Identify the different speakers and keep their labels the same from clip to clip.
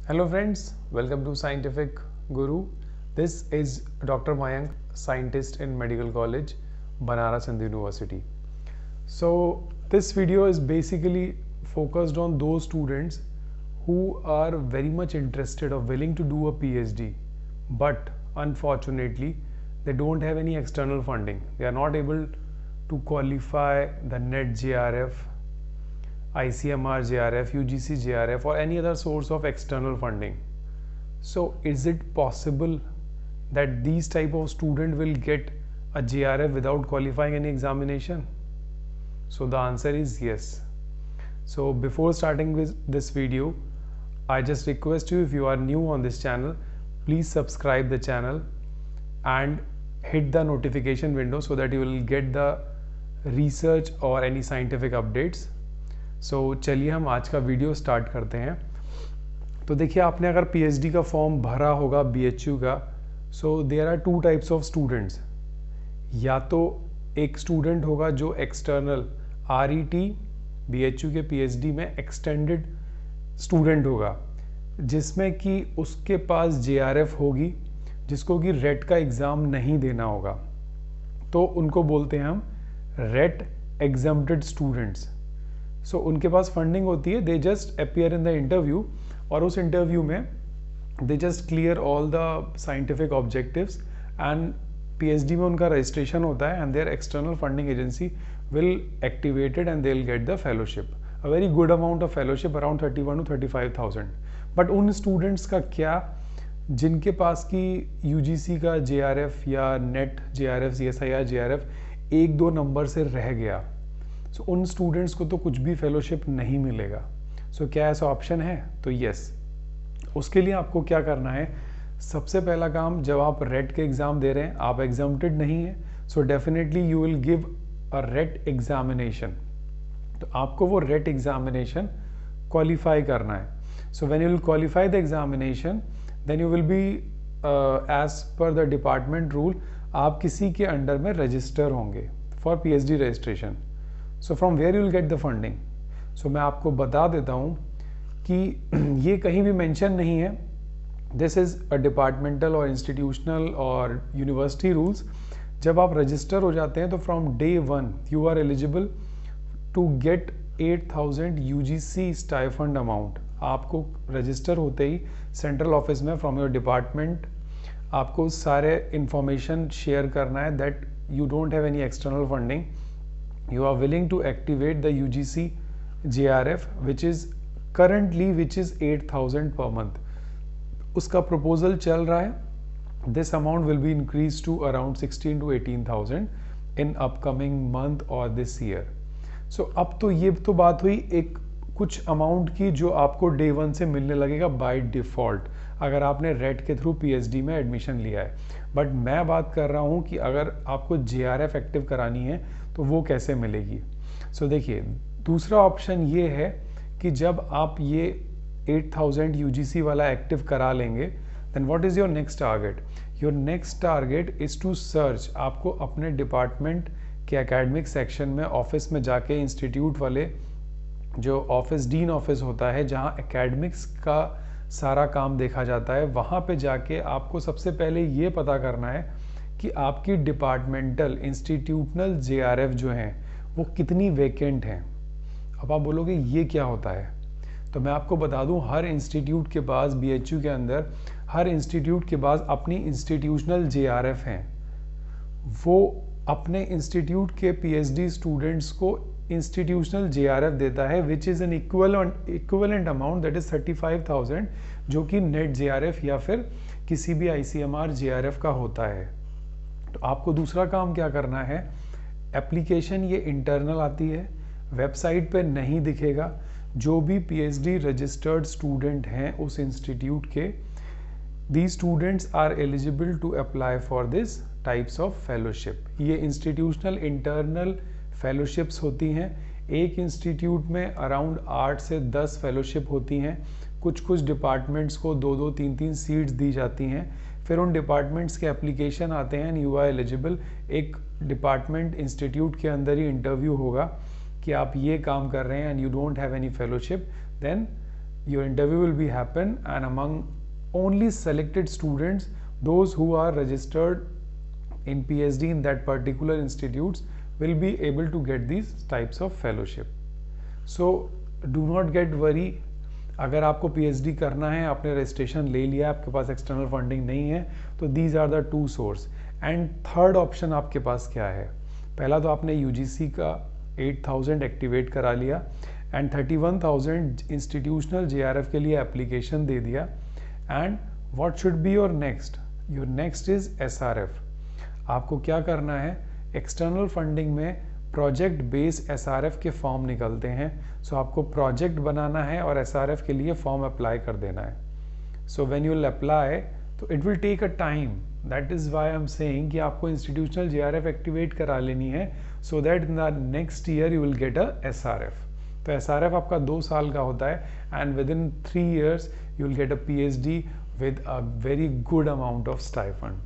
Speaker 1: Hello friends, welcome to Scientific Guru. This is Dr. Mayank, scientist in Medical College, Banaras Hindu University. So this video is basically focused on those students who are very much interested or willing to do a PhD, but unfortunately they don't have any external funding. They are not able to qualify the NET JRF, ICMR JRF, UGC JRF or any other source of external funding. So is it possible that these type of student will get a JRF without qualifying any examination? So the answer is yes. So before starting with this video, I just request you, if you are new on this channel, please subscribe the channel and hit the notification window so that you will get the research or any scientific updates. सो चलिए हम आज का video start करते हैं। तो देखिए, आपने अगर पीएचडी का फॉर्म भरा होगा बीएचयू का, so there are two types of students. या तो एक स्टूडेंट होगा जो एक्सटर्नल आरईटी बीएचयू के पीएचडी में एक्सटेंडेड स्टूडेंट होगा, जिसमें कि उसके पास जेआरएफ होगी, जिसको कि रेट का एग्ज़ाम नहीं देना होगा। तो उनको बोलते हैं हम रेट एग्जम्प्टेड स्टूडेंट्स। सो उनके पास फंडिंग होती है, they just appear in the interview, और उस इंटरव्यू में they just clear all the scientific objectives and PhD में उनका रजिस्ट्रेशन होता है and their external funding agency will activated and they will get the fellowship, a very good amount of fellowship, around 31 to 35,000। But उन students का क्या जिनके पास की UGC का जेआरएफ या नेट जेआरएफ, सीएसआईआर जेआरएफ एक दो नंबर से रह गया, सो उन स्टूडेंट्स को तो कुछ भी फेलोशिप नहीं मिलेगा। सो क्या ऐसा ऑप्शन है? तो यस। उसके लिए आपको क्या करना है, सबसे पहला काम, जब आप रेट के एग्ज़ाम दे रहे हैं, आप एग्जाम्प्टेड नहीं है, so definitely you will give a RET examination. तो आपको वो रेट एग्जामिनेशन क्वालिफाई करना है। So when you will qualify the examination, then you will be as per the department rule, आप किसी के अंडर में रजिस्टर होंगे for PhD registration. So from where you will get the funding. So मैं आपको बता देता हूँ कि ये कहीं भी मेंशन नहीं है, दिस इज़ अ डिपार्टमेंटल और इंस्टीट्यूशनल और यूनिवर्सिटी रूल्स। जब आप रजिस्टर हो जाते हैं तो from day 1 you are eligible to get 8,000 UGC stipend amount. आपको रजिस्टर होते ही सेंट्रल ऑफिस में फ्रॉम योर डिपार्टमेंट आपको सारे इंफॉर्मेशन शेयर करना है that you don't have any external funding, you are willing to activate the UGC JRF which is 8,000 per month। उसका proposal चल रहा है, this amount will be increased to around 16 to 18,000 in upcoming month or this year। so अब तो ये तो बात हुई एक कुछ अमाउंट की जो आपको डे 1 से मिलने लगेगा बाय डिफ़ॉल्ट, अगर आपने रेट के थ्रू पीएचडी में एडमिशन लिया है। बट मैं बात कर रहा हूँ कि अगर आपको जेआरएफ एक्टिव करानी है तो वो कैसे मिलेगी। सो देखिए, दूसरा ऑप्शन ये है कि जब आप ये 8,000 यूजीसी वाला एक्टिव करा लेंगे, then what is your next target? Your next target is to search. आपको अपने डिपार्टमेंट के एकेडमिक सेक्शन में ऑफिस में जाके इंस्टीट्यूट वाले जो ऑफिस डीन ऑफिस होता है जहाँ एकेडमिक्स का सारा काम देखा जाता है, वहाँ पे जाके आपको सबसे पहले ये पता करना है कि आपकी डिपार्टमेंटल इंस्टीट्यूशनल जेआरएफ जो हैं वो कितनी वैकेंट हैं। अब आप बोलोगे ये क्या होता है, तो मैं आपको बता दूं, हर इंस्टीट्यूट के पास बीएचयू के अंदर हर इंस्टीट्यूट के पास अपनी इंस्टीट्यूशनल जेआरएफ हैं। वो अपने इंस्टीट्यूट के पीएचडी स्टूडेंट्स को इंस्टीट्यूशनल जेआरएफ देता है which is an equivalent amount that is 35,000, जो कि नेट जेआरएफ या फिर किसी भी आईसीएमआर जेआरएफ का होता है। तो आपको दूसरा काम क्या करना है, एप्लीकेशन ये इंटरनल आती है, वेबसाइट पे नहीं दिखेगा। जो भी पीएचडी रजिस्टर्ड स्टूडेंट हैं उस इंस्टीट्यूट के, these students are eligible to apply for this types of fellowship। ये इंस्टीट्यूशनल इंटरनल फेलोशिप्स होती हैं। एक इंस्टीट्यूट में अराउंड 8 से 10 फेलोशिप होती हैं। कुछ कुछ डिपार्टमेंट्स को 2-2 3-3 सीट्स दी जाती हैं। फिर उन डिपार्टमेंट्स के एप्लीकेशन आते हैं एंड यू आर एलिजिबल। एक डिपार्टमेंट इंस्टीट्यूट के अंदर ही इंटरव्यू होगा कि आप ये काम कर रहे हैं and you don't have any fellowship, then your interview will be happen, and among only selected students, those who are registered in PhD in that particular institutes, will be able to get these types of fellowship. So do not get worry. अगर आपको PhD करना है, आपने registration ले लिया, आपके पास external funding नहीं है, तो these are the two source. And third option आपके पास क्या है? पहला तो आपने UGC का 8,000 एक्टिवेट करा लिया एंड 31,000 इंस्टीट्यूशनल JRF के लिए एप्लीकेशन दे दिया. And what should be your next? Your next is SRF. आपको क्या करना है? एक्सटर्नल फंडिंग में प्रोजेक्ट बेस SRF के फॉर्म निकलते हैं. सो आपको प्रोजेक्ट बनाना है और SRF के लिए फॉर्म अप्लाई कर देना है. So when you will apply, तो it will take a time. That is why I am saying कि आपको इंस्टीट्यूशनल JRF एक्टिवेट करा लेनी है, so that in the next year you will get a SRF. तो SRF आपका 2 साल का होता है and within 3 years you will get a PhD with a very good amount of stipend.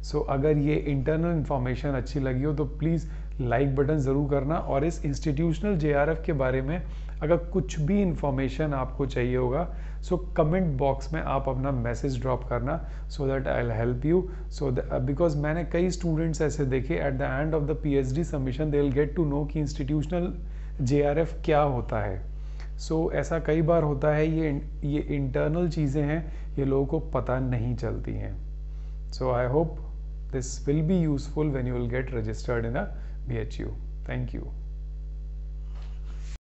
Speaker 1: So अगर ये इंटरनल इंफॉर्मेशन अच्छी लगी हो तो प्लीज़ लाइक बटन ज़रूर करना. और इस इंस्टीट्यूशनल JRF के बारे में अगर कुछ भी इंफॉर्मेशन आपको चाहिए होगा, सो कमेंट बॉक्स में आप अपना मैसेज ड्रॉप करना, so that I will help you. So because मैंने कई स्टूडेंट्स ऐसे देखे, at the end of the PhD submission they will get to know कि इंस्टीट्यूशनल JRF क्या होता है. सो ऐसा कई बार होता है, ये इंटरनल चीज़ें हैं, ये लोगों को पता नहीं चलती हैं. So I hope this will be useful when you will get registered in a BHU. Thank you.